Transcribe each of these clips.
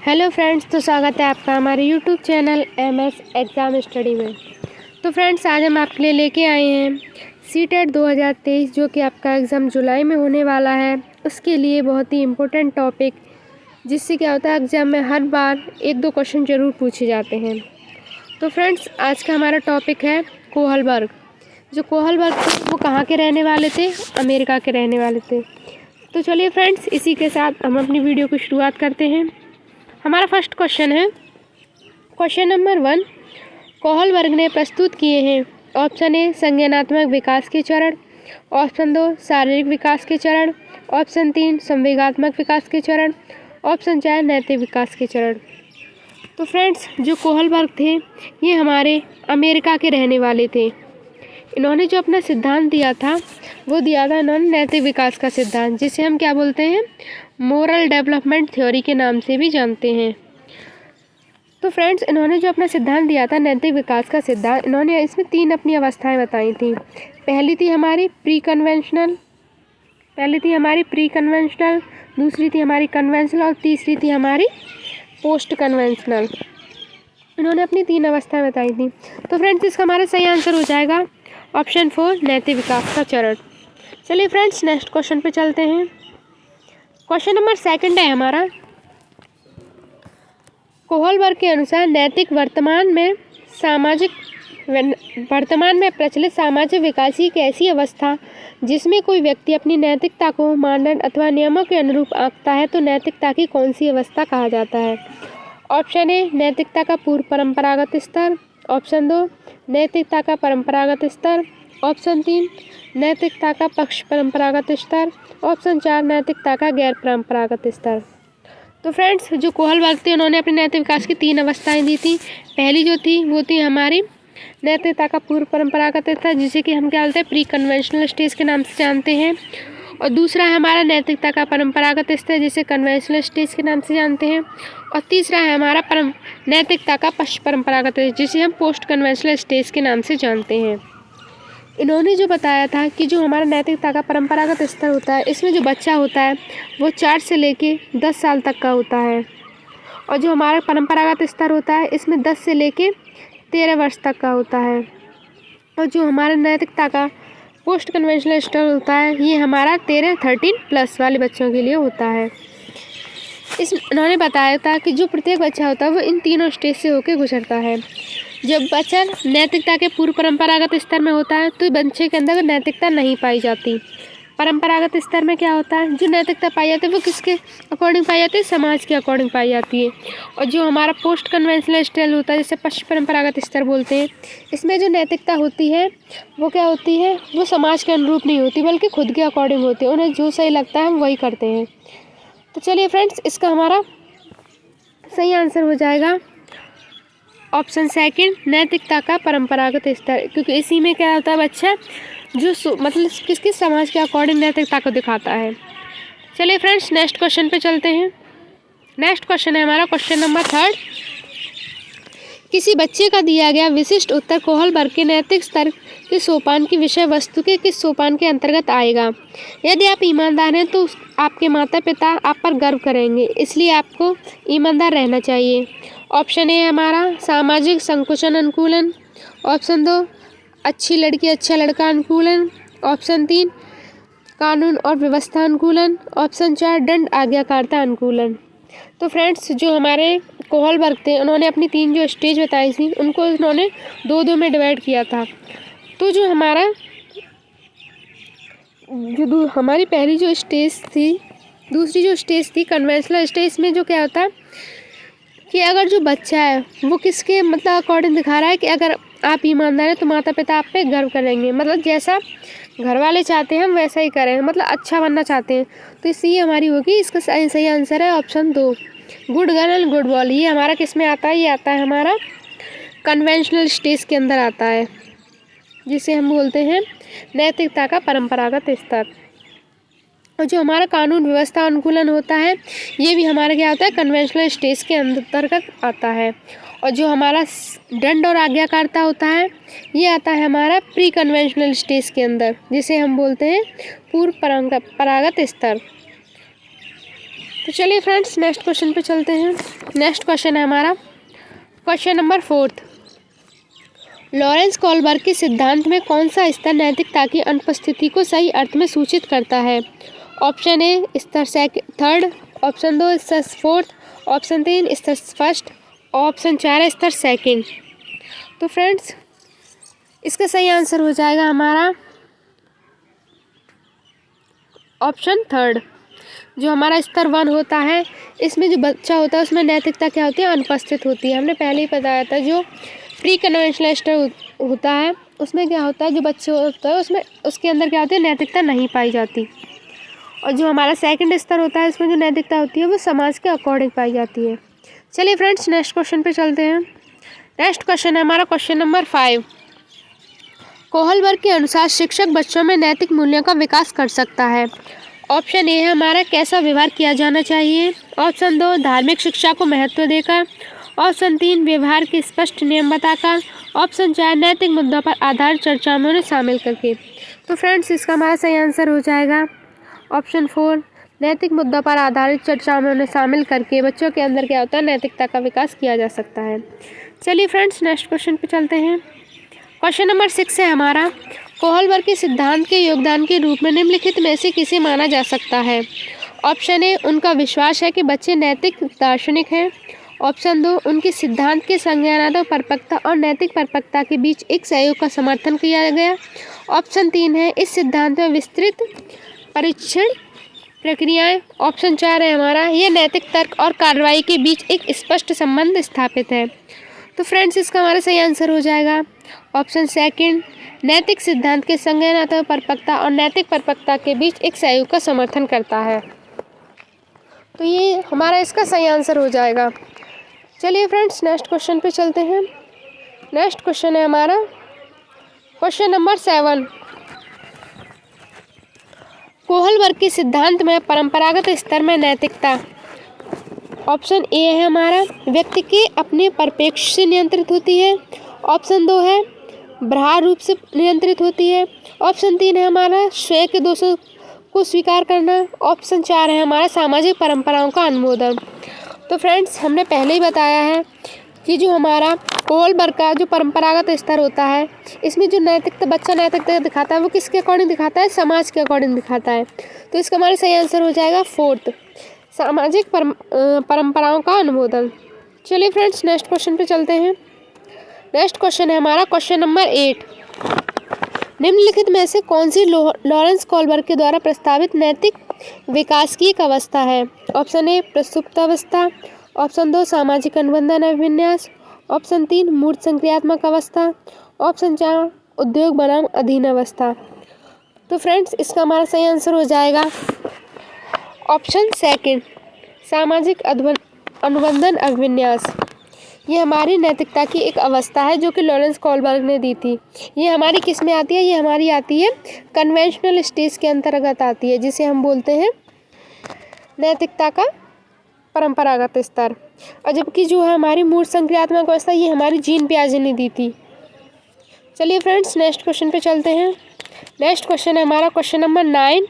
Hello friends, तो स्वागत है आपका हमारे YouTube channel MS exam study में। तो फ्रेंड्स, आज हम आपके लिए लेके आए हैं सीटेट 2023 जो कि आपका एग्ज़ाम जुलाई में होने वाला है। उसके लिए बहुत ही इम्पोर्टेंट टॉपिक, जिससे क्या होता है एग्ज़ाम में हर बार एक दो क्वेश्चन ज़रूर पूछे जाते हैं। तो फ्रेंड्स, आज का हमारा टॉपिक है कोहलबर्ग। जो कोहलबर्ग थे वो कहाँ के रहने वाले थे? अमेरिका के रहने वाले थे। तो चलिए फ्रेंड्स, इसी के साथ हम अपनी वीडियो की शुरुआत करते हैं। हमारा फर्स्ट क्वेश्चन है, क्वेश्चन नंबर 1, कोहलबर्ग ने प्रस्तुत किए हैं। ऑप्शन ए संज्ञानात्मक विकास के चरण, ऑप्शन 2 शारीरिक विकास के चरण, ऑप्शन 3 संवेगात्मक विकास के चरण, ऑप्शन 4 नैतिक विकास के चरण। तो फ्रेंड्स, जो कोहलबर्ग थे ये हमारे अमेरिका के रहने वाले थे। इन्होंने जो अपना सिद्धांत दिया था वो दिया था इन्होंने नैतिक विकास का सिद्धांत, जिसे हम क्या बोलते हैं, मोरल डेवलपमेंट थ्योरी के नाम से भी जानते हैं। तो फ्रेंड्स, इन्होंने जो अपना सिद्धांत दिया था नैतिक विकास का सिद्धांत, इन्होंने इसमें 3 अपनी अवस्थाएं बताई थी। पहली थी हमारी प्री कन्वेंशनल, दूसरी थी हमारी कन्वेंशनल और तीसरी थी हमारी पोस्ट कन्वेंशनल। इन्होंने अपनी 3 अवस्थाएं बताई थी। तो फ्रेंड्स, इसका हमारा सही आंसर हो जाएगा ऑप्शन 4 नैतिक विकास का चरण। चलिए फ्रेंड्स, नेक्स्ट क्वेश्चन पे चलते हैं। क्वेश्चन नंबर 2 है हमारा, कोहलबर्ग के अनुसार नैतिक वर्तमान में प्रचलित सामाजिक विकास की एक ऐसी अवस्था जिसमें कोई व्यक्ति अपनी नैतिकता को मानदंड अथवा नियमों के अनुरूप आंकता है, तो नैतिकता की कौन सी अवस्था कहा जाता है? ऑप्शन ए नैतिकता का पूर्व परंपरागत स्तर, ऑप्शन 2 नैतिकता का परंपरागत स्तर, ऑप्शन 3 नैतिकता का पक्ष परंपरागत स्तर, ऑप्शन 4 नैतिकता का गैर परंपरागत स्तर। तो फ्रेंड्स, जो कोहलबर्ग थे उन्होंने अपने नैतिक विकास की 3 अवस्थाएं दी थी। पहली जो थी वो थी हमारी नैतिकता का पूर्व परंपरागत स्तर, जिसे कि हम क्या बोलते हैं, प्री कन्वेंशनल स्टेज के नाम से जानते हैं। और दूसरा है हमारा नैतिकता का परंपरागत स्तर, जिसे कन्वेंशनल स्टेज के नाम से जानते हैं। और तीसरा है हमारा नैतिकता का पश्च परंपरागत, जिसे हम पोस्ट कन्वेंशनल स्टेज के नाम से जानते हैं। इन्होंने जो बताया था कि जो हमारा नैतिकता का परंपरागत स्तर होता है, इसमें जो बच्चा होता है वो 4 से लेके 10 साल तक का होता है। और जो हमारा परंपरागत स्तर होता है इसमें 10 से लेके 13 वर्ष तक का होता है। और जो हमारा नैतिकता का पोस्ट कन्वेंशनल स्तर होता है ये हमारा 13 प्लस वाले बच्चों के लिए होता है। इन्होंने बताया था कि जो प्रत्येक बच्चा होता है वो इन तीनों स्टेज से होकर गुजरता है। जब बच्चा नैतिकता के पूर्व परंपरागत स्तर में होता है तो बच्चे के अंदर नैतिकता नहीं पाई जाती। परंपरागत स्तर में क्या होता है, जो नैतिकता पाई जाती है वो किसके अकॉर्डिंग पाई जाती है, समाज के अकॉर्डिंग पाई जाती है। और जो हमारा पोस्ट कन्वेंशनल स्तर होता है, जिसे पश्च परंपरागत स्तर बोलते हैं, इसमें जो नैतिकता होती है वो क्या होती है, वो समाज के अनुरूप नहीं होती बल्कि खुद के अकॉर्डिंग होती है। उन्हें जो सही लगता है हम वही करते हैं। तो चलिए फ्रेंड्स, इसका हमारा सही आंसर हो जाएगा ऑप्शन 2 नैतिकता का परंपरागत स्तर, क्योंकि इसी में क्या होता है, बच्चा जो मतलब किस समाज के अकॉर्डिंग नैतिकता को दिखाता है। चलिए फ्रेंड्स, नेक्स्ट क्वेश्चन पे चलते हैं। नेक्स्ट क्वेश्चन है हमारा क्वेश्चन नंबर 3, किसी बच्चे का दिया गया विशिष्ट उत्तर कोहलबर्ग के नैतिक स्तर के सोपान की विषय वस्तु के किस सोपान के अंतर्गत आएगा? यदि आप ईमानदार हैं तो आपके माता पिता आप पर गर्व करेंगे, इसलिए आपको ईमानदार रहना चाहिए। ऑप्शन ए हमारा सामाजिक संकुचन अनुकूलन, ऑप्शन 2 अच्छी लड़की अच्छा लड़का अनुकूलन, ऑप्शन 3 कानून और व्यवस्था अनुकूलन, ऑप्शन 4 दंड आज्ञाकारिता अनुकूलन। तो फ्रेंड्स, जो हमारे कोहलबर्ग थे उन्होंने अपनी 3 जो स्टेज बताई थी उनको उन्होंने 2-2 में डिवाइड किया था। तो जो हमारी पहली जो स्टेज थी, दूसरी जो स्टेज थी कन्वेंशनल स्टेज, में जो क्या होता है कि अगर जो बच्चा है वो किसके मतलब अकॉर्डिंग दिखा रहा है कि अगर आप ईमानदार हैं तो माता पिता आप पे गर्व करेंगे, मतलब जैसा घर वाले चाहते हैं हम वैसा ही करें, मतलब अच्छा बनना चाहते हैं। तो इसलिए हमारी होगी, इसका सही आंसर है option 2 good girl and good boy. ये हमारा किस में आता है, ये आता है हमारा कन्वेंशनल स्टेज के अंदर आता है, जिसे हम बोलते हैं नैतिकता का परंपरागत स्तर। और जो हमारा कानून व्यवस्था अनुकूलन होता है ये भी हमारा क्या होता है, कन्वेंशनल स्टेज के अंतर्गत आता है। और जो हमारा दंड और आज्ञाकारिता होता है ये आता है हमारा प्री कन्वेंशनल स्टेज के अंदर, जिसे हम बोलते हैं पूर्व परंपरागत स्तर। तो चलिए फ्रेंड्स नेक्स्ट क्वेश्चन पे चलते हैं। नेक्स्ट क्वेश्चन है हमारा क्वेश्चन नंबर 4। लॉरेंस कोलबर्ग के सिद्धांत में कौन सा स्तर नैतिकता की अनुपस्थिति को सही अर्थ में सूचित करता है? ऑप्शन ए स्तर थर्ड, ऑप्शन 2 स्तर फोर्थ, ऑप्शन 3 स्तर फर्स्ट, ऑप्शन 4 स्तर सेकंड। तो फ्रेंड्स इसका सही आंसर हो जाएगा हमारा ऑप्शन थर्ड। जो हमारा स्तर 1 होता है, इसमें जो बच्चा होता है उसमें नैतिकता क्या होती है? अनुपस्थित होती है। हमने पहले ही बताया था जो प्री कन्वेंशनल स्तर होता है उसमें क्या होता है, जो बच्चे होता है उसमें उसके अंदर क्या होती है? नैतिकता नहीं पाई जाती। और जो हमारा सेकंड स्तर होता है इसमें जो नैतिकता होती है वो समाज के अकॉर्डिंग पाई जाती है। चलिए फ्रेंड्स नेक्स्ट क्वेश्चन पे चलते हैं। नेक्स्ट क्वेश्चन है हमारा क्वेश्चन नंबर 5। कोहलबर्ग के अनुसार शिक्षक बच्चों में नैतिक मूल्यों का विकास कर सकता है। ऑप्शन ए है हमारा कैसा व्यवहार किया जाना चाहिए, ऑप्शन 2 धार्मिक शिक्षा को महत्व देकर, ऑप्शन 3 व्यवहार के स्पष्ट नियम बताकर, ऑप्शन 4 नैतिक मुद्दों पर आधारित चर्चा में उन्हें शामिल करके। तो फ्रेंड्स इसका हमारा सही आंसर हो जाएगा ऑप्शन 4 नैतिक मुद्दों पर आधारित चर्चा में उन्हें शामिल करके बच्चों के अंदर क्या होता है? नैतिकता का विकास किया जा सकता है। चलिए फ्रेंड्स नेक्स्ट क्वेश्चन पे चलते हैं। क्वेश्चन नंबर 6 है हमारा कोहलबर्ग के सिद्धांत के योगदान के रूप में निम्नलिखित में से किसे माना जा सकता है? ऑप्शन ए उनका विश्वास है कि बच्चे नैतिक दार्शनिक हैं, ऑप्शन 2 उनके सिद्धांत के संज्ञानात्मक परिपक्वता और नैतिक परिपक्वता के बीच एक सहयोग का समर्थन किया गया, ऑप्शन 3 है इस सिद्धांत में विस्तृत परीक्षण प्रक्रियाएं, ऑप्शन 4 है हमारा यह नैतिक तर्क और कार्रवाई के बीच एक स्पष्ट संबंध स्थापित है। तो फ्रेंड्स इसका हमारा सही आंसर हो जाएगा ऑप्शन सेकंड नैतिक सिद्धांत के संज्ञानात्मक परिपक्वता और नैतिक परिपक्वता के बीच एक सहयोग का समर्थन करता है। तो ये हमारा इसका सही आंसर हो जाएगा। चलिए फ्रेंड्स नेक्स्ट क्वेश्चन पे चलते हैं। नेक्स्ट क्वेश्चन है हमारा क्वेश्चन नंबर 7। कोहलबर्ग के सिद्धांत में परंपरागत स्तर में नैतिकता। ऑप्शन ए है हमारा व्यक्ति के अपने परिप्रेक्ष्य से नियंत्रित होती है, ऑप्शन 2 है बाह्य रूप से नियंत्रित होती है, ऑप्शन 3 है हमारा स्वयं के दोषों को स्वीकार करना, ऑप्शन 4 है हमारा सामाजिक परंपराओं का अनुमोदन। तो फ्रेंड्स हमने पहले ही बताया है कि जो हमारा कोहलबर्ग का जो परंपरागत स्तर होता है इसमें जो नैतिकता बच्चा नैतिकता दिखाता है वो किसके अकॉर्डिंग दिखाता है? समाज के अकॉर्डिंग दिखाता है। तो इसका हमारा सही आंसर हो जाएगा 4 सामाजिक परंपराओं का अनुमोदन। चलिए फ्रेंड्स नेक्स्ट क्वेश्चन पे चलते हैं। नेक्स्ट क्वेश्चन है हमारा क्वेश्चन नंबर 8। निम्नलिखित में से कौन सी लॉरेंस कोहलबर्ग के द्वारा प्रस्तावित नैतिक विकास की एक अवस्था है? ऑप्शन ए प्रसुप्तावस्था, ऑप्शन 2 सामाजिक अनुबंधन अभिविन्यास, ऑप्शन 3 मूर्त संक्रियात्मक अवस्था, ऑप्शन 4 उद्योग बनाम अधीन अवस्था। तो फ्रेंड्स इसका हमारा सही आंसर हो जाएगा ऑप्शन सेकंड सामाजिक अनुबंधन अभिविन्यास। ये हमारी नैतिकता की एक अवस्था है जो कि लॉरेंस कोहलबर्ग ने दी थी। ये हमारी किस में आती है? ये हमारी आती है कन्वेंशनल स्टेज के अंतर्गत आती है, जिसे हम बोलते हैं नैतिकता का परंपरागत स्तर। और जबकि जो है हमारी मूर्त संक्रियात्मक अवस्था ये हमारी जीन पियाजे ने दी थी। चलिए फ्रेंड्स नेक्स्ट क्वेश्चन पे चलते हैं। नेक्स्ट क्वेश्चन है हमारा क्वेश्चन नंबर 9।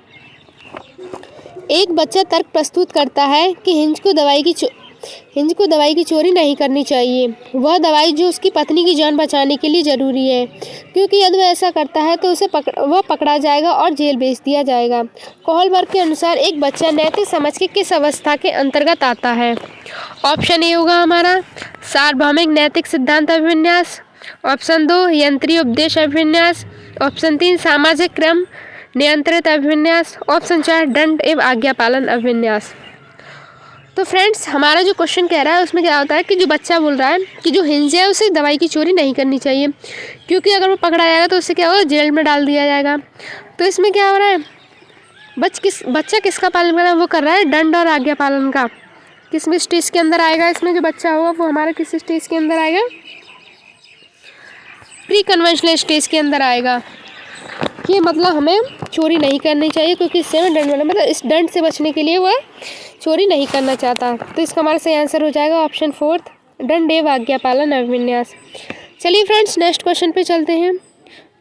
एक बच्चा तर्क प्रस्तुत करता है कि हिंज को दवाई की चोरी नहीं करनी चाहिए। वह दवाई जो उसकी पत्नी की जान बचाने के लिए ज़रूरी है, क्योंकि यदि वह ऐसा करता है तो वह पकड़ा जाएगा और जेल भेज दिया जाएगा। कोहलबर्ग के अनुसार एक बच्चा नैतिक समझ के किस अवस्था के अंतर्गत आता है? ऑप्शन ए होगा हमारा सार्वभौमिक नैतिक सिद्धांत अभिविन्यास, ऑप्शन 2 यंत्रीय उपदेश अभिविन्यास, ऑप्शन 3 सामाजिक क्रम नियंत्रित अभिविन्यास, ऑप्शन 4 दंड एवं आज्ञा पालन अभिविन्यास। तो फ्रेंड्स हमारा जो क्वेश्चन कह रहा है उसमें क्या होता है कि जो बच्चा बोल रहा है कि जो हिंज है उसे दवाई की चोरी नहीं करनी चाहिए, क्योंकि अगर वो पकड़ा जाएगा तो उससे क्या होगा? जेल में डाल दिया जाएगा। तो इसमें क्या हो रहा है? बच्चा किसका पालन कर रहा है? वो कर रहा है दंड और आज्ञा पालन का। किस स्टेज के अंदर आएगा? इसमें जो बच्चा होगा वो हमारा किस स्टेज के अंदर आएगा? प्री कन्वेंशनल स्टेज के अंदर आएगा। कि मतलब हमें चोरी नहीं करनी चाहिए, क्योंकि इससे हमें दंड मिलेगा, मतलब इस दंड से बचने के लिए वह चोरी नहीं करना चाहता। तो इसका हमारा सही आंसर हो जाएगा ऑप्शन 4 दंड एवं आज्ञा पालन अभिविन्यास। चलिए फ्रेंड्स नेक्स्ट क्वेश्चन पे चलते हैं।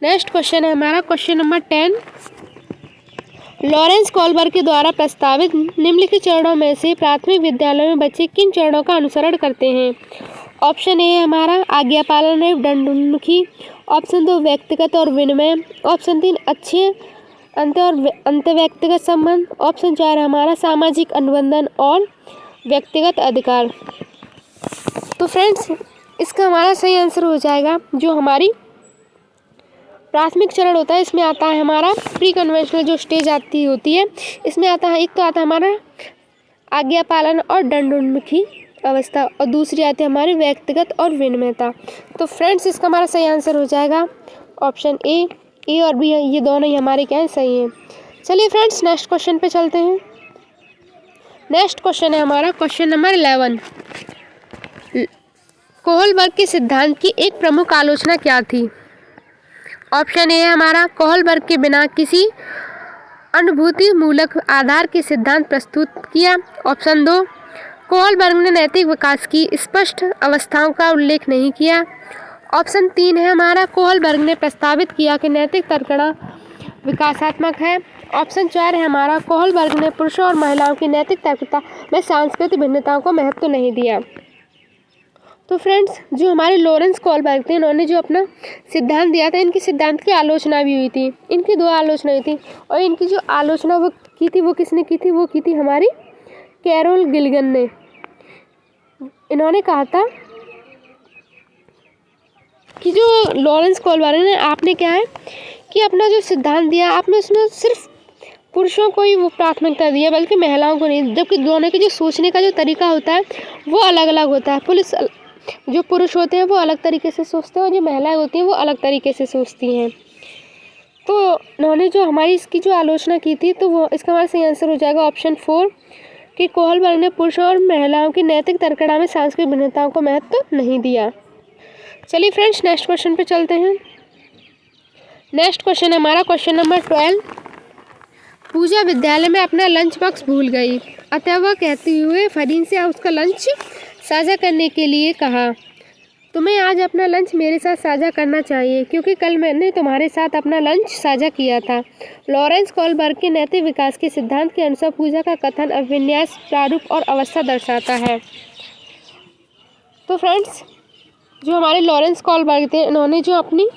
नेक्स्ट क्वेश्चन है हमारा क्वेश्चन नंबर 10। लॉरेंस कोलबर्ग के द्वारा प्रस्तावित निम्नलिखित चरणों में से प्राथमिक विद्यालय में बच्चे किन चरणों का अनुसरण करते हैं? ऑप्शन ए है हमारा आज्ञा पालन एवं दंडोन्मुखी, ऑप्शन 2 व्यक्तिगत और विनिमय, ऑप्शन 3 अच्छे अंत व्यक्तिगत संबंध, ऑप्शन 4 है हमारा सामाजिक अनुबंधन और व्यक्तिगत अधिकार। तो फ्रेंड्स, इसका हमारा सही आंसर हो जाएगा जो हमारी प्राथमिक चरण होता है, इसमें आता है हमारा प्री कन्वेंशनल जो स्टेज आती होती है, इसमें आता है, एक तो आता है हमारा आज्ञा पालन और दंडोन्मुखी अवस्था, और दूसरी आती है हमारी व्यक्तिगत और विनिमयता। तो फ्रेंड्स, इसका हमारा सही आंसर हो जाएगा ऑप्शन ए और बी, ये दोनों ही हमारे क्या है, सही हैं। चलिए फ्रेंड्स, नेक्स्ट क्वेश्चन पे चलते हैं। नेक्स्ट क्वेश्चन है हमारा क्वेश्चन नंबर 11। कोहलबर्ग के सिद्धांत की एक प्रमुख आलोचना क्या थी? ऑप्शन ए है हमारा कोहलबर्ग के बिना किसी अनुभूति मूलक आधार के सिद्धांत प्रस्तुत किया। ऑप्शन 2 कोहलबर्ग ने नैतिक विकास की स्पष्ट अवस्थाओं का उल्लेख नहीं किया। ऑप्शन 3 है हमारा कोहलबर्ग ने प्रस्तावित किया कि नैतिक तर्कणा विकासात्मक है। ऑप्शन 4 है हमारा कोहलबर्ग ने पुरुषों और महिलाओं की नैतिक तर्कता में सांस्कृतिक भिन्नताओं को महत्व नहीं दिया। तो फ्रेंड्स, जो हमारे लॉरेंस कोहलबर्ग थे, इन्होंने जो अपना सिद्धांत दिया था, इनके सिद्धांत की आलोचना भी हुई थी। इनकी 2 आलोचना हुई थी, और इनकी जो आलोचना वो की थी, वो किसने की थी? वो की थी हमारी कैरोल गिल्लिगन ने। इन्होंने कहा था कि जो लॉरेंस कोहलबर्ग ने, आपने क्या है कि अपना जो सिद्धांत दिया, आपने उसमें सिर्फ पुरुषों को ही वो प्राथमिकता दी है, बल्कि महिलाओं को नहीं, जबकि दोनों के जो सोचने का जो तरीका होता है वो अलग अलग होता है। जो पुरुष होते हैं वो अलग तरीके से सोचते हैं, और जो महिलाएं होती हैं वो अलग तरीके से सोचती हैं। तो उन्होंने जो हमारी इसकी जो आलोचना की थी, तो वो इसका हमारा सही आंसर हो जाएगा ऑप्शन 4 कि कोहलबर्ग ने पुरुषों और महिलाओं की नैतिक तर्कणा में सांस्कृतिक भिन्नताओं को महत्व नहीं दिया। चलिए फ्रेंड्स, नेक्स्ट क्वेश्चन पे चलते हैं। नेक्स्ट क्वेश्चन है हमारा क्वेश्चन नंबर 12। पूजा विद्यालय में अपना लंच बॉक्स भूल गई, अतः वह कहते हुए फरीन से उसका लंच साझा करने के लिए कहा, तुम्हें आज अपना लंच मेरे साथ साझा करना चाहिए क्योंकि कल मैंने तुम्हारे साथ अपना लंच साझा किया था। लॉरेंस कोहलबर्ग के नैतिक विकास के सिद्धांत के अनुसार पूजा का कथन अभिन्यास, प्रारूप और अवस्था दर्शाता है। तो फ्रेंड्स, जो हमारे लॉरेंस कोहलबर्ग थे, इन्होंने जो अपनी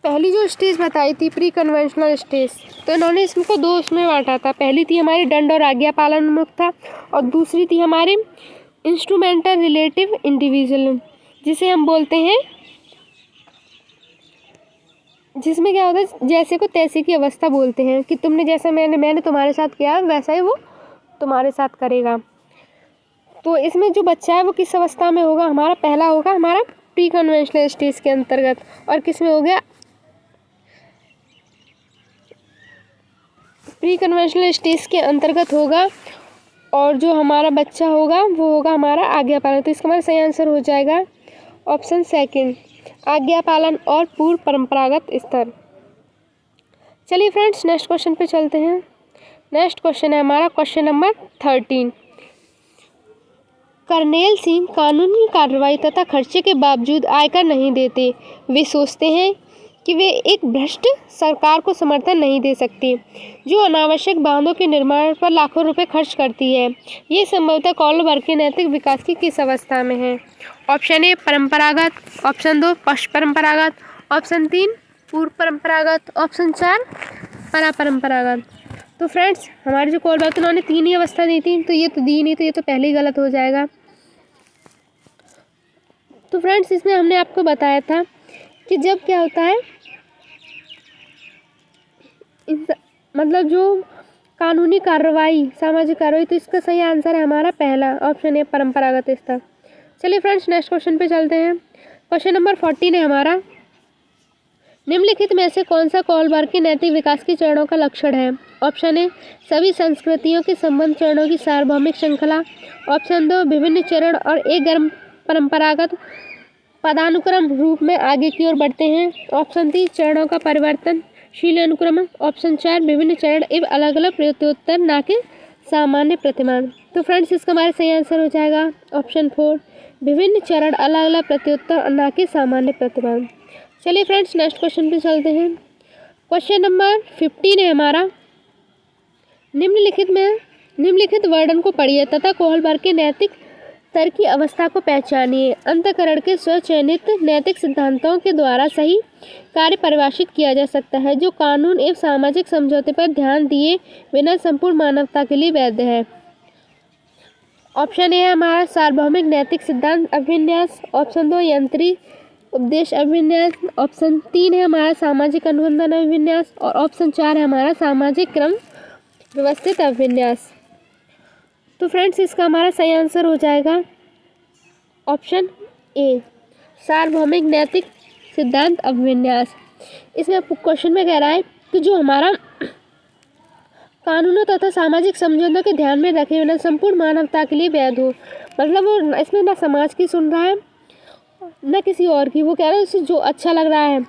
पहली जो स्टेज बताई थी, प्री कन्वेंशनल स्टेज, तो इन्होंने इसको 2 उसमें बांटा था। पहली थी हमारी दंड और आज्ञा पालन उन्मुख था, और दूसरी थी हमारे इंस्ट्रूमेंटल रिलेटिव इंडिविजुअल, जिसे हम बोलते हैं, जिसमें क्या होता है, जैसे को तैसे की अवस्था बोलते हैं, कि तुमने जैसा मैंने तुम्हारे साथ किया वैसा ही वो तुम्हारे साथ करेगा। तो इसमें जो बच्चा है वो किस अवस्था में होगा? हमारा पहला होगा हमारा प्री कन्वेंशनल स्टेज के अंतर्गत, और किस में हो गया? प्री कन्वेंशनल स्टेज के अंतर्गत होगा, और जो हमारा बच्चा होगा वो होगा हमारा आज्ञा पालन। तो इसका हमारा सही आंसर हो जाएगा ऑप्शन 2 आज्ञा पालन और पूर्व परंपरागत स्तर। चलिए फ्रेंड्स, नेक्स्ट क्वेश्चन पे चलते हैं। नेक्स्ट क्वेश्चन है हमारा क्वेश्चन नंबर 13। कर्नेल सिंह कानूनी कार्रवाई तथा खर्चे के बावजूद आयकर नहीं देते। वे सोचते हैं कि वे एक भ्रष्ट सरकार को समर्थन नहीं दे सकते, जो अनावश्यक बांधों के निर्माण पर लाखों रुपए खर्च करती है। ये संभवतः कोहलबर्ग के नैतिक विकास की किस अवस्था में है? ऑप्शन ए परंपरागत, ऑप्शन 2 पश्च परंपरागत, ऑप्शन 3 पूर्व परंपरागत, ऑप्शन 4 परापरंपरागत। तो फ्रेंड्स, हमारे जो कोहलबर्ग थे, उन्होंने 3 ही अवस्था दी थी, तो ये तो दी नहीं, तो ये तो पहले ही गलत हो जाएगा। तो फ्रेंड्स, इसमें हमने आपको बताया था कि जब क्या होता है, मतलब जो कानूनी कार्रवाई, सामाजिक कार्रवाई, तो इसका सही आंसर है हमारा पहला ऑप्शन है परंपरागत स्तर। चलिए फ्रेंड्स, नेक्स्ट क्वेश्चन पे चलते हैं। क्वेश्चन नंबर 14 है हमारा, निम्नलिखित में से कौन सा कोहलबर्ग के नैतिक विकास के चरणों का लक्षण है? ऑप्शन ए सभी संस्कृतियों के संबंध चरणों की सार्वभौमिक श्रृंखला, ऑप्शन 2 विभिन्न चरण और एक गर्म परंपरागत पदानुक्रम रूप में आगे की ओर बढ़ते हैं, ऑप्शन 3 चरणों का परिवर्तनशील अनुक्रम, ऑप्शन 4 विभिन्न चरण एवं अलग अलग प्रत्युत्तर ना के सामान्य प्रतिमान। तो फ्रेंड्स, इसका हमारा सही आंसर हो जाएगा ऑप्शन 4 विभिन्न चरण, अलग अलग प्रत्युत्तर और ना के सामान्य प्रतिमान। चलिए फ्रेंड्स, नेक्स्ट क्वेश्चन पे चलते हैं। क्वेश्चन नंबर 15 है हमारा, निम्नलिखित वर्णन को पढ़िए तथा कोहलबर्ग के नैतिक तर्क की अवस्था को पहचानिए। अंतःकरण के स्वचयनित नैतिक सिद्धांतों के द्वारा सही कार्य परिभाषित किया जा सकता है जो कानून एवं सामाजिक समझौते पर ध्यान दिए बिना संपूर्ण मानवता के लिए वैध है। ऑप्शन ए है हमारा सार्वभौमिक नैतिक सिद्धांत अभिविन्यास, ऑप्शन 2 यंत्री उपदेश अभिविन्यास, ऑप्शन 3 है हमारा सामाजिक अनुबंधन अभिविन्यास और ऑप्शन 4 है हमारा सामाजिक क्रम व्यवस्थित अभिविन्यास। तो फ्रेंड्स इसका हमारा सही आंसर हो जाएगा ऑप्शन ए सार्वभौमिक नैतिक सिद्धांत अभिविन्यास। इसमें क्वेश्चन में कह रहा है कि जो हमारा कानूनों तथा सामाजिक समझौतों के ध्यान में रखे बिना संपूर्ण मानवता के लिए वैध हो, मतलब वो इसमें ना समाज की सुन रहा है न किसी और की, वो कह रहा है उसे जो अच्छा लग रहा है,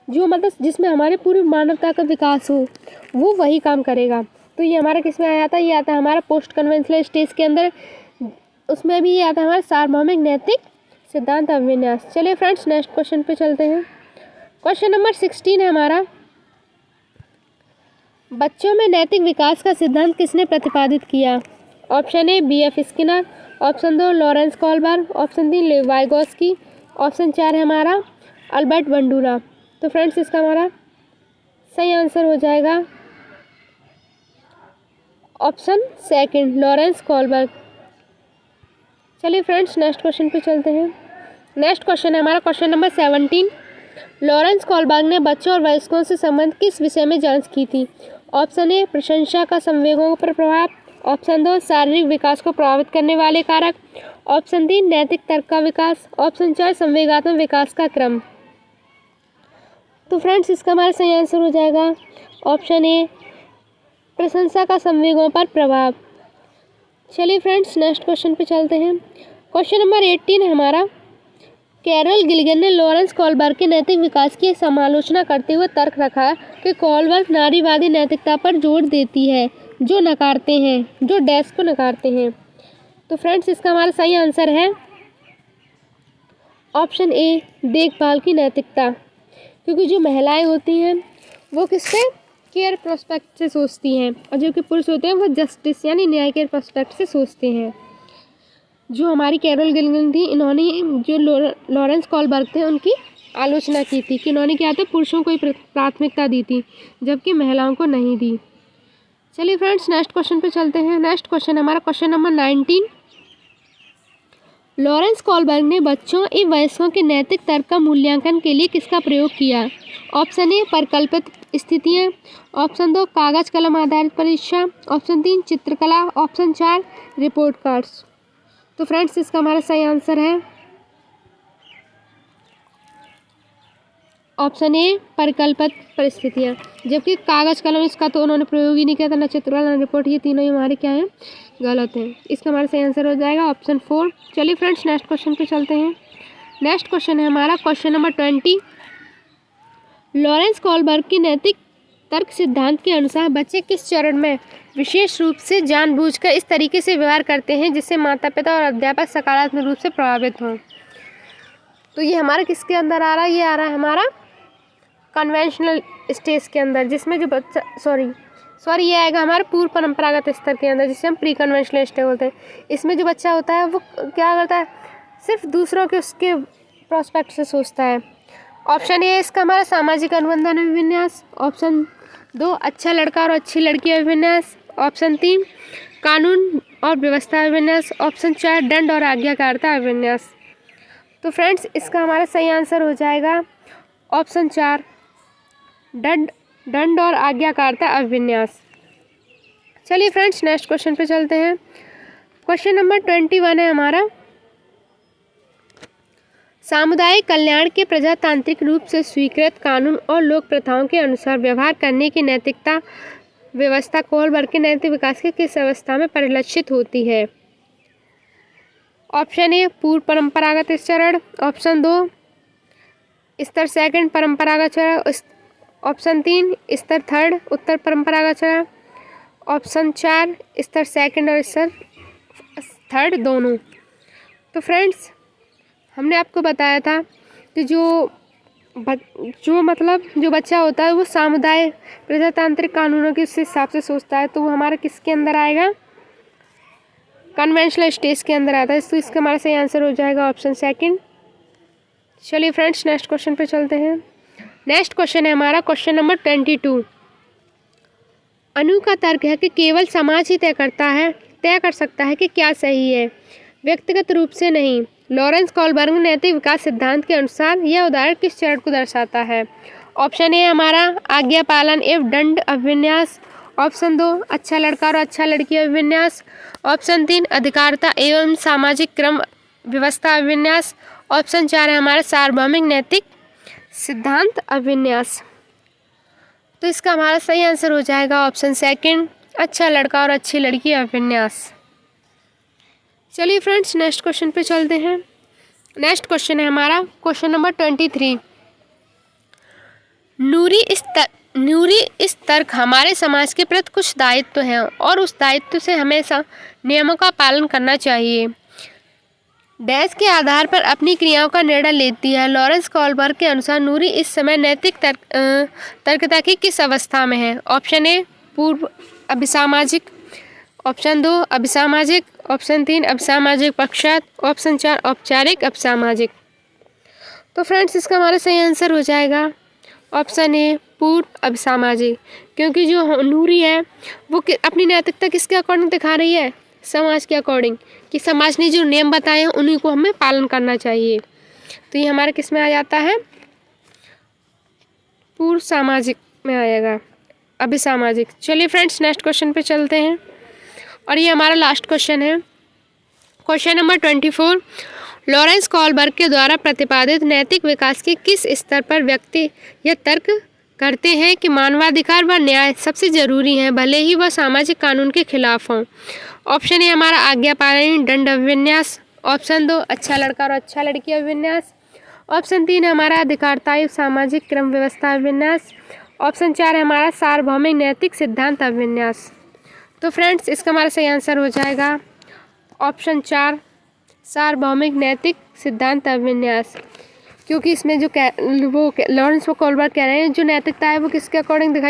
जो मतलब जिसमें हमारे पूरी मानवता का विकास हो वो वही काम करेगा। तो ये हमारा किस में आ जाता है, ये आता है हमारा पोस्ट कन्वेंशनल स्टेज के अंदर, उसमें भी ये आता है हमारा सार्वभौमिक नैतिक सिद्धांत अभिविन्यास। चलिए फ्रेंड्स नेक्स्ट क्वेश्चन पे चलते हैं। क्वेश्चन नंबर 16 है हमारा, बच्चों में नैतिक विकास का सिद्धांत किसने प्रतिपादित किया? Option A B.F. Skinner, option 2 Lawrence Kohlberg, option 3 Vygotsky, option 4 है हमारा अल्बर्ट बंडूरा। तो फ्रेंड्स इसका हमारा सही आंसर हो जाएगा ऑप्शन सेकंड लॉरेंस कोहलबर्ग। चलिए फ्रेंड्स नेक्स्ट क्वेश्चन पे चलते हैं। नेक्स्ट क्वेश्चन है हमारा क्वेश्चन नंबर 17, लॉरेंस कोहलबर्ग ने बच्चों और वयस्कों से संबंध किस विषय में जांच की थी? ऑप्शन ए प्रशंसा का संवेगों पर प्रभाव, ऑप्शन 2 शारीरिक विकास को प्रभावित करने वाले कारक, ऑप्शन 3 नैतिक तर्क का विकास, ऑप्शन 4 संवेगात्मक विकास का क्रम। तो फ्रेंड्स इसका हमारा सही आंसर हो जाएगा ऑप्शन ए प्रशंसा का संवेगों पर प्रभाव। चलिए फ्रेंड्स नेक्स्ट क्वेश्चन पे चलते हैं। क्वेश्चन नंबर 18 है हमारा, कैरल गिलिगन ने लॉरेंस कोहलबर्ग के नैतिक विकास की समालोचना करते हुए तर्क रखा कि कोहलबर्ग नारीवादी नैतिकता पर जोर देती है जो डैश को नकारते हैं। तो फ्रेंड्स इसका हमारा सही आंसर है ऑप्शन ए देखभाल की नैतिकता, क्योंकि जो महिलाएं होती हैं वो किससे केयर प्रोस्पेक्ट से सोचती हैं और जो कि पुरुष होते हैं वो जस्टिस यानी न्याय के प्रोस्पेक्ट से सोचते हैं। जो हमारी कैरल गिलिगन थी, इन्होंने जो लॉरेंस कोहलबर्ग थे उनकी आलोचना की थी कि इन्होंने क्या था पुरुषों को ही प्राथमिकता दी थी जबकि महिलाओं को नहीं दी। चलिए फ्रेंड्स नेक्स्ट क्वेश्चन पे चलते हैं। नेक्स्ट क्वेश्चन हमारा क्वेश्चन नंबर 19, लॉरेंस कोहलबर्ग ने बच्चों एवं वयस्कों के नैतिक तर्क का मूल्यांकन के लिए किसका प्रयोग किया? ऑप्शन ए परिकल्पित स्थितियाँ, ऑप्शन 2 कागज कलम आधारित परीक्षा, ऑप्शन 3 चित्रकला, ऑप्शन 4 रिपोर्ट कार्ड्स। तो फ्रेंड्स इसका हमारा सही आंसर है ऑप्शन ए परिकल्पित परिस्थितियाँ, जबकि कागज कलम इसका तो उन्होंने प्रयोग ही नहीं किया था, न चित्रकला न रिपोर्ट, ये तीनों ही हमारे क्या हैं गलत हैं। इसका हमारा सही आंसर हो जाएगा ऑप्शन 4। चलिए फ्रेंड्स नेक्स्ट क्वेश्चन पे चलते हैं। नेक्स्ट क्वेश्चन है हमारा क्वेश्चन नंबर 20, लॉरेंस कोहलबर्ग की नैतिक तर्क सिद्धांत के अनुसार बच्चे किस चरण में विशेष रूप से जानबूझकर इस तरीके से व्यवहार करते हैं जिससे माता पिता और अध्यापक सकारात्मक रूप से प्रभावित हों? तो ये हमारा किसके अंदर आ रहा है? ये आ रहा है हमारा कन्वेंशनल स्टेज के अंदर, जिसमें जो बच्चा सॉरी ये आएगा हमारे पूर्व परंपरागत स्तर के अंदर, जिसे हम प्री कन्वेंशनल स्टेज बोलते हैं। इसमें जो बच्चा होता है वो क्या करता है, सिर्फ दूसरों के उसके प्रोस्पेक्ट से सोचता है। ऑप्शन ए इसका हमारा सामाजिक अनुबंधन अभिविन्यास, ऑप्शन 2 अच्छा लड़का और अच्छी लड़की अभिविन्यास, ऑप्शन 3 कानून और व्यवस्था अभिविन्यास, ऑप्शन 4 दंड और आज्ञाकारिता अभिविन्यास। तो फ्रेंड्स इसका हमारा सही आंसर हो जाएगा ऑप्शन 4 दंड और आज्ञाकारिता अभिविन्यास। चलिए फ्रेंड्स नेक्स्ट क्वेश्चन पे चलते हैं। क्वेश्चन नंबर 21 है हमारा, सामुदायिक कल्याण के प्रजातांत्रिक रूप से स्वीकृत कानून और लोक प्रथाओं के अनुसार व्यवहार करने की नैतिकता व्यवस्था कोहलबर्ग के नैतिक विकास की किस अवस्था में परिलक्षित होती है? ऑप्शन ए पूर्व परंपरागत चरण, ऑप्शन 2 स्तर सेकंड परंपरागत चरण, ऑप्शन 3 स्तर थर्ड उत्तर परंपरागत चरण, ऑप्शन 4 स्तर सेकंड और स्तर थर्ड दोनों। तो फ्रेंड्स हमने आपको बताया था कि जो जो मतलब जो बच्चा होता है वो सामुदायिक प्रजातांत्रिक कानूनों के उस हिसाब से सोचता है, तो वो हमारा किसके अंदर आएगा, कन्वेंशनल स्टेट्स के अंदर आता है। तो इसका हमारा सही आंसर हो जाएगा ऑप्शन सेकंड। चलिए फ्रेंड्स नेक्स्ट क्वेश्चन पे चलते हैं। नेक्स्ट क्वेश्चन है हमारा क्वेश्चन नंबर 22। अनु का तर्क है कि केवल समाज ही तय कर सकता है कि क्या सही है, व्यक्तिगत रूप से नहीं। लॉरेंस कोलबर्ग नैतिक विकास सिद्धांत के अनुसार यह उदाहरण किस चरण को दर्शाता है। ऑप्शन ए हमारा आज्ञा पालन एवं दंड अभिविन्यास। ऑप्शन 2 अच्छा लड़का और अच्छा लड़की अभिविन्यास। ऑप्शन 3 अधिकारिता एवं सामाजिक क्रम व्यवस्था अभिविन्यास। ऑप्शन 4 है हमारा सार्वभौमिक नैतिक सिद्धांत अभिविन्यास। तो इसका हमारा सही आंसर हो जाएगा ऑप्शन सेकंड, अच्छा लड़का और अच्छी लड़की अभिविन्यास। चलिए फ्रेंड्स नेक्स्ट क्वेश्चन पे चलते हैं। नेक्स्ट क्वेश्चन है हमारा क्वेश्चन नंबर 23। नूरी इस तर्क हमारे समाज के प्रति कुछ दायित्व हैं और उस दायित्व से हमेशा नियमों का पालन करना चाहिए। डैश के आधार पर अपनी क्रियाओं का निर्णय लेती है। लॉरेंस कोलबर्ग के अनुसार नूरी इस समय नैतिक तर्कता की किस अवस्था में है। ऑप्शन ए पूर्व अभिसामाजिक। ऑप्शन 2 अभिसामाजिक। ऑप्शन 3 अभिसामाजिक पश्चात। ऑप्शन 4 औपचारिक अभिसामाजिक। तो फ्रेंड्स इसका हमारा सही आंसर हो जाएगा ऑप्शन ए पूर्व अभिसामाजिक, क्योंकि जो नूरी है वो अपनी नैतिकता किसके अकॉर्डिंग दिखा रही है, समाज के अकॉर्डिंग, कि समाज ने जो नियम बताए हैं उन्हीं को हमें पालन करना चाहिए। तो ये हमारे किस में आ जाता है, पूर्व सामाजिक में आएगा, अभिसामाजिक। चलिए फ्रेंड्स नेक्स्ट क्वेश्चन पे चलते हैं और ये हमारा लास्ट क्वेश्चन है क्वेश्चन नंबर 24। लॉरेंस कोलबर्ग के द्वारा प्रतिपादित नैतिक विकास के किस स्तर पर व्यक्ति यह तर्क करते हैं कि मानवाधिकार व न्याय सबसे जरूरी है, भले ही वह सामाजिक कानून के खिलाफ हों। ऑप्शन ए हमारा आज्ञा पालन दंड अभिविन्यास। ऑप्शन 2 अच्छा लड़का और अच्छा लड़की अभिविन्यास। ऑप्शन 3 हमारा अधिकारिता एवं सामाजिक क्रम व्यवस्था अभिविन्यास। ऑप्शन 4 है हमारा सार्वभौमिक नैतिक सिद्धांत अभिविन्यास। तो फ्रेंड्स इसका हमारा सही आंसर हो जाएगा ऑप्शन 4 सार्वभौमिक नैतिक सिद्धांत अभिविन्यास, क्योंकि इसमें जो लॉरेंस कोलबर्ग कह रहे हैं जो नैतिकता है वो किसके अकॉर्डिंग दिखाई